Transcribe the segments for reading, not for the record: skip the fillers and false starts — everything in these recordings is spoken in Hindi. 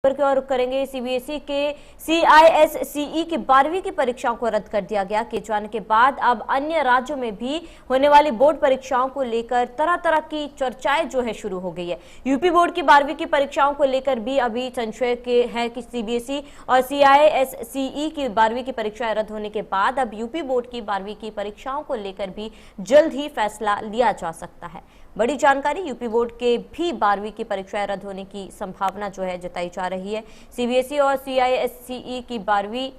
खबर की ओर रुख करेंगे। सीबीएसई के सीआईएससीई की 12वीं की परीक्षाओं को रद्द कर दिया गया किए जाने के बाद अब अन्य राज्यों में भी होने वाली बोर्ड परीक्षाओं को लेकर तरह तरह की चर्चाएं जो है शुरू हो गई है। यूपी बोर्ड की 12वीं की परीक्षाओं को लेकर भी अभी संशय के है कि सीबीएसई और सीआईएससीई की 12वीं की परीक्षाएं रद्द होने के बाद अब यूपी बोर्ड की 12वीं की परीक्षाओं को लेकर भी जल्द ही फैसला लिया जा सकता है। बड़ी जानकारी, यूपी बोर्ड के भी 12वीं की परीक्षाएं रद्द होने की संभावना जो है जताई जा रही है। सीबीएसई और सीआईएससीई की 12वीं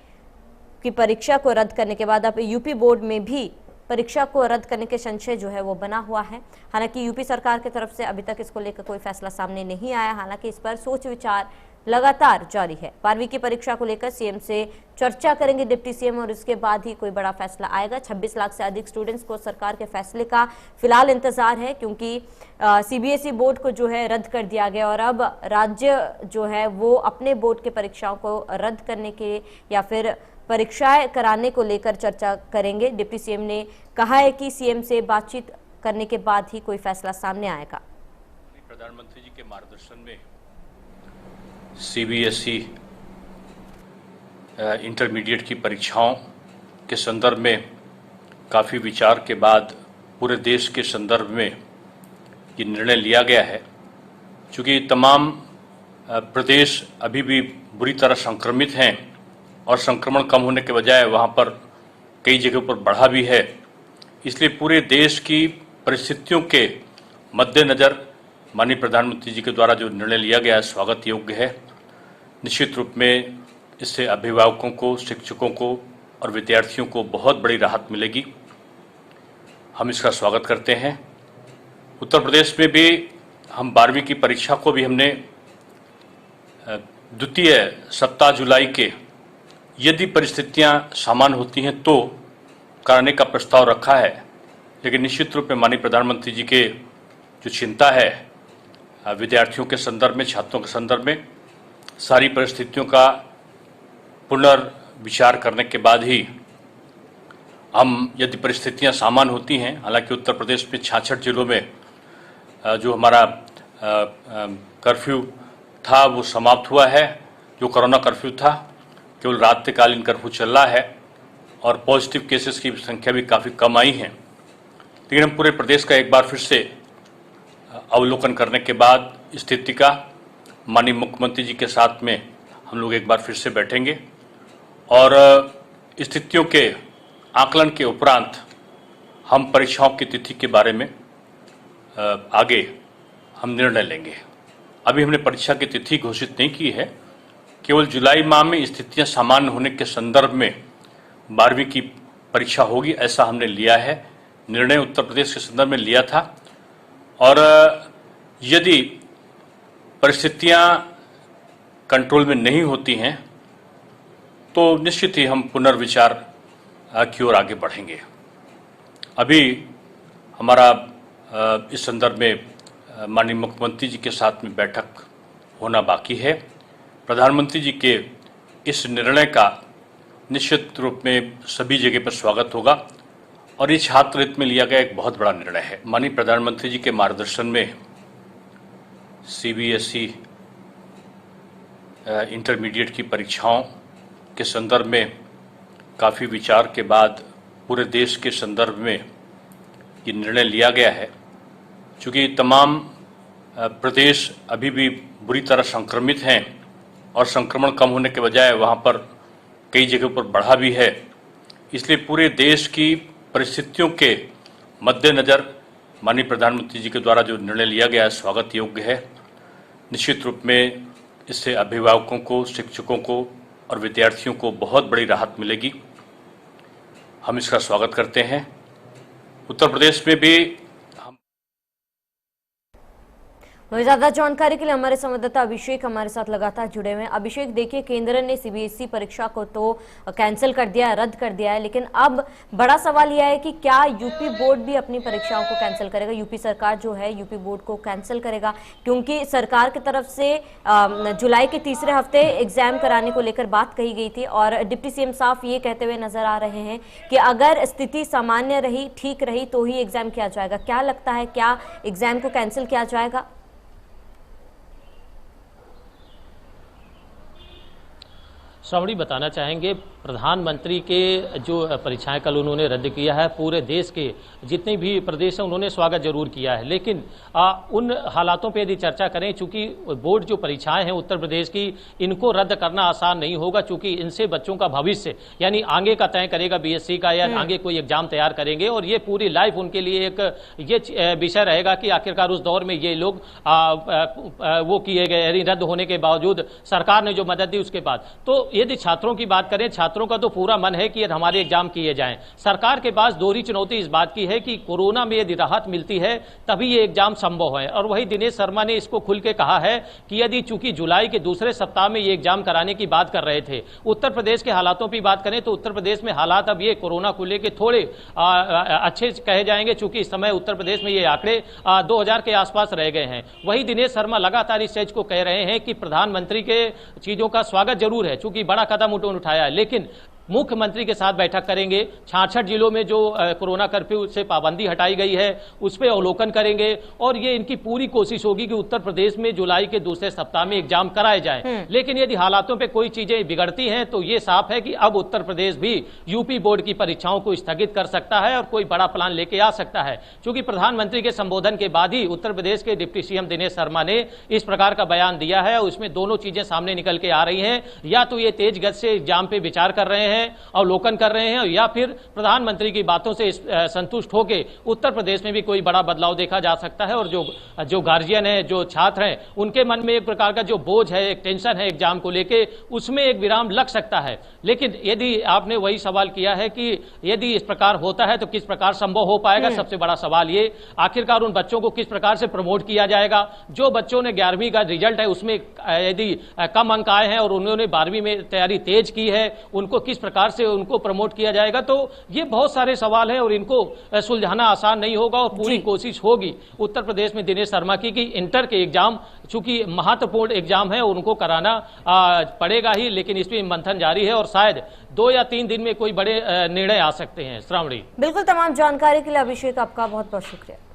की परीक्षा को रद्द करने के बाद अब यूपी बोर्ड में भी परीक्षा को रद्द करने के संशय जो है वो बना हुआ है। हालांकि यूपी सरकार की तरफ से अभी तक इसको लेकर कोई फैसला सामने नहीं आया। हालांकि इस पर सोच विचार लगातार जारी है। 12वीं की परीक्षा को लेकर सीएम से चर्चा करेंगे डिप्टी सीएम और इसके बाद ही कोई बड़ा फैसला आएगा। 26 लाख से अधिक स्टूडेंट्स को सरकार के फैसले का फिलहाल इंतजार है, क्योंकि सीबीएसई बोर्ड को जो है रद्द कर दिया गया और अब राज्य जो है वो अपने बोर्ड के परीक्षाओं को रद्द करने के या फिर परीक्षाएं कराने को लेकर चर्चा करेंगे। डिप्टी सीएम ने कहा है कि सीएम से बातचीत करने के बाद ही कोई फैसला सामने आएगा। प्रधानमंत्री जी के मार्गदर्शन में सीबीएसई इंटरमीडिएट की परीक्षाओं के संदर्भ में काफ़ी विचार के बाद पूरे देश के संदर्भ में ये निर्णय लिया गया है। चूँकि तमाम प्रदेश अभी भी बुरी तरह संक्रमित हैं और संक्रमण कम होने के बजाय वहाँ पर कई जगहों पर बढ़ा भी है, इसलिए पूरे देश की परिस्थितियों के मद्देनज़र माननीय प्रधानमंत्री जी के द्वारा जो निर्णय लिया गया है स्वागत योग्य है। निश्चित रूप में इससे अभिभावकों को, शिक्षकों को और विद्यार्थियों को बहुत बड़ी राहत मिलेगी। हम इसका स्वागत करते हैं। उत्तर प्रदेश में भी हम 12वीं की परीक्षा को भी हमने द्वितीय सप्ताह जुलाई के यदि परिस्थितियां सामान्य होती हैं तो कराने का प्रस्ताव रखा है। लेकिन निश्चित रूप में माननीय प्रधानमंत्री जी के जो चिंता है विद्यार्थियों के संदर्भ में, छात्रों के संदर्भ में, सारी परिस्थितियों का पुनर्विचार करने के बाद ही हम, यदि परिस्थितियां सामान्य होती हैं, हालांकि उत्तर प्रदेश में 66 जिलों में जो हमारा कर्फ्यू था वो समाप्त हुआ है। जो कोरोना कर्फ्यू था केवल रात्रिकालीन कर्फ्यू चल रहा है और पॉजिटिव केसेस की संख्या भी काफ़ी कम आई है। लेकिन हम पूरे प्रदेश का एक बार फिर से अवलोकन करने के बाद स्थिति का माननीय मुख्यमंत्री जी के साथ में हम लोग एक बार फिर से बैठेंगे और स्थितियों के आकलन के उपरांत हम परीक्षाओं की तिथि के बारे में आगे हम निर्णय लेंगे। अभी हमने परीक्षा की तिथि घोषित नहीं की है। केवल जुलाई माह में स्थितियां सामान्य होने के संदर्भ में 12वीं की परीक्षा होगी, ऐसा हमने लिया है। निर्णय उत्तर प्रदेश के संदर्भ में लिया था और यदि परिस्थितियां कंट्रोल में नहीं होती हैं तो निश्चित ही हम पुनर्विचार की ओर आगे बढ़ेंगे। अभी हमारा इस संदर्भ में माननीय मुख्यमंत्री जी के साथ में बैठक होना बाकी है। प्रधानमंत्री जी के इस निर्णय का निश्चित रूप में सभी जगह पर स्वागत होगा और ये छात्र हित में लिया गया एक बहुत बड़ा निर्णय है। माननीय प्रधानमंत्री जी के मार्गदर्शन में सीबीएसई इंटरमीडिएट की परीक्षाओं के संदर्भ में काफ़ी विचार के बाद पूरे देश के संदर्भ में ये निर्णय लिया गया है। चूँकि तमाम प्रदेश अभी भी बुरी तरह संक्रमित हैं और संक्रमण कम होने के बजाय वहाँ पर कई जगहों पर बढ़ा भी है, इसलिए पूरे देश की परिस्थितियों के मद्देनज़र माननीय प्रधानमंत्री जी के द्वारा जो निर्णय लिया गया है स्वागत योग्य है। निश्चित रूप में इससे अभिभावकों को, शिक्षकों को और विद्यार्थियों को बहुत बड़ी राहत मिलेगी। हम इसका स्वागत करते हैं। उत्तर प्रदेश में भी ज्यादा जानकारी के लिए हमारे संवाददाता अभिषेक हमारे साथ लगातार जुड़े हुए हैं। अभिषेक, देखिए केंद्र ने सीबीएसई परीक्षा को तो कैंसिल कर दिया है, रद्द कर दिया है, लेकिन अब बड़ा सवाल यह है कि क्या यूपी बोर्ड भी अपनी परीक्षाओं को कैंसिल करेगा? यूपी सरकार जो है यूपी बोर्ड को कैंसिल करेगा, क्योंकि सरकार की तरफ से जुलाई के तीसरे हफ्ते एग्जाम कराने को लेकर बात कही गई थी और डिप्टी सीएम साफ ये कहते हुए नजर आ रहे हैं कि अगर स्थिति सामान्य रही, ठीक रही तो ही एग्जाम किया जाएगा। क्या लगता है, क्या एग्जाम को कैंसिल किया जाएगा? श्रावणी बताना चाहेंगे, प्रधानमंत्री के जो परीक्षाएं कल उन्होंने रद्द किया है, पूरे देश के जितने भी प्रदेश हैं उन्होंने स्वागत जरूर किया है, लेकिन उन हालातों पे यदि चर्चा करें, चूंकि बोर्ड जो परीक्षाएं हैं उत्तर प्रदेश की, इनको रद्द करना आसान नहीं होगा, चूंकि इनसे बच्चों का भविष्य यानी आगे का तय करेगा बीएससी का, या आगे कोई एग्जाम तैयार करेंगे, और ये पूरी लाइफ उनके लिए एक ये विषय रहेगा कि आखिरकार उस दौर में ये लोग वो किए गए, यानी रद्द होने के बावजूद सरकार ने जो मदद दी उसके बाद। तो यदि छात्रों की बात करें, छात्रों का तो पूरा मन है कि हमारे एग्जाम किए जाएं। सरकार के पास दोहरी चुनौती इस बात की है कि कोरोना में यदि राहत मिलती है तभी ये एग्जाम संभव है, और वही दिनेश शर्मा ने इसको खुल के कहा है कि यदि चूंकि जुलाई के दूसरे सप्ताह में ये एग्जाम कराने की बात कर रहे थे। उत्तर प्रदेश के हालातों की बात करें तो उत्तर प्रदेश में हालात अब ये कोरोना को लेकर थोड़े अच्छे कहे जाएंगे, चूंकि इस समय उत्तर प्रदेश में ये आंकड़े 2000 के आसपास रह गए हैं। वही दिनेश शर्मा लगातार इस चीज को कह रहे हैं कि प्रधानमंत्री के चीजों का स्वागत जरूर है, चूंकि बड़ा कदम उठाया है, लेकिन मुख्यमंत्री के साथ बैठक करेंगे। 66 जिलों में जो कोरोना कर्फ्यू से पाबंदी हटाई गई है उस पर अवलोकन करेंगे, और ये इनकी पूरी कोशिश होगी कि उत्तर प्रदेश में जुलाई के दूसरे सप्ताह में एग्जाम कराए जाएं। लेकिन यदि हालातों पे कोई चीजें बिगड़ती हैं तो ये साफ है कि अब उत्तर प्रदेश भी यूपी बोर्ड की परीक्षाओं को स्थगित कर सकता है और कोई बड़ा प्लान लेके आ सकता है, क्योंकि प्रधानमंत्री के संबोधन के बाद ही उत्तर प्रदेश के डिप्टी सीएम दिनेश शर्मा ने इस प्रकार का बयान दिया है। उसमें दोनों चीजें सामने निकल के आ रही हैं, या तो ये तेज गति से एग्जाम पे विचार कर रहे हैं, अवलोकन कर रहे हैं, या फिर प्रधानमंत्री की बातों से संतुष्ट होकर उत्तर प्रदेश में भी कोई बड़ा बदलाव देखा जा सकता है। और जो गार्जियन है, जो छात्र हैं, उनके मन में एक प्रकार का जो बोझ है, एक टेंशन है एग्जाम को लेके, उसमें एक विराम लग सकता है। लेकिन यदि आपने वही सवाल किया है कि यदि इस प्रकार होता है तो किस प्रकार संभव हो पाएगा, सबसे बड़ा सवाल ये आखिरकार उन बच्चों को किस प्रकार से प्रमोट किया जाएगा। जो बच्चों ने 11वीं का रिजल्ट है उसमें यदि कम अंक आए हैं और उन्होंने 12वीं में तैयारी तेज की है, उनको किस प्रकार से उनको प्रमोट किया जाएगा। तो ये बहुत सारे सवाल हैं और इनको सुलझाना आसान नहीं होगा, और पूरी कोशिश होगी उत्तर प्रदेश में दिनेश शर्मा की कि इंटर के एग्जाम, चूंकि महत्वपूर्ण एग्जाम है, उनको कराना पड़ेगा ही। लेकिन इसमें मंथन जारी है और शायद 2 या 3 दिन में कोई बड़े निर्णय आ सकते हैं। श्रावणी, बिल्कुल, तमाम जानकारी के लिए अभिषेक आपका बहुत बहुत शुक्रिया।